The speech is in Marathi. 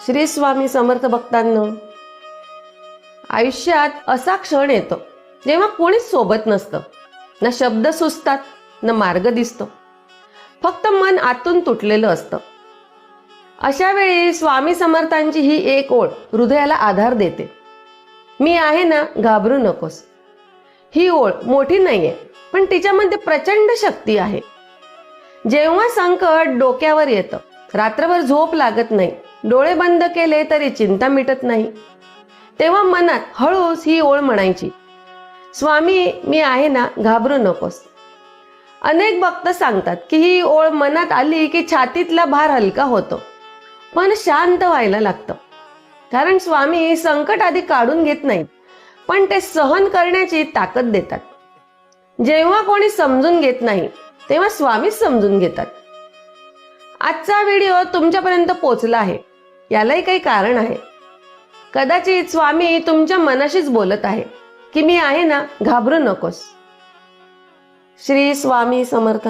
श्री स्वामी समर्थ भक्तांनो, आयुष्यात असा क्षण येतो जेव्हा कोणीच सोबत नसतं, ना शब्द सुचतात ना मार्ग दिसतो, फक्त मन आतून तुटलेलं असतं. अशा वेळी स्वामी समर्थांची ही एक ओळ हृदयाला आधार देते. मी आहे ना, घाबरू नकोस. ही ओळ मोठी नाहीये, पण तिच्यामध्ये प्रचंड शक्ती आहे. जेव्हा संकट डोक्यावर येतं, रात्रभर झोप लागत नाही, डोळे बंद केले तरी चिंता मिटत नाही, तेव्हा मनात हळूच ही ओळ म्हणायची, स्वामी मी आहे ना, घाबरू नकोस. अनेक भक्त सांगतात की ही ओळ मनात आली की छातीतला भार हलका होतो, पण शांत व्हायला लागतं. कारण स्वामी संकट आधी काढून घेत नाहीत, पण ते सहन करण्याची ताकद देतात. जेव्हा कोणी समजून घेत नाही, तेव्हा स्वामीच समजून घेतात. आजचा व्हिडिओ तुमच्यापर्यंत पोहोचला आहे, यालाही काही कारण आहे. कदाचित स्वामी तुमच्या मनाशीच बोलत आहे की मी आहे ना, घाबरू नकोस. श्री स्वामी समर्थ.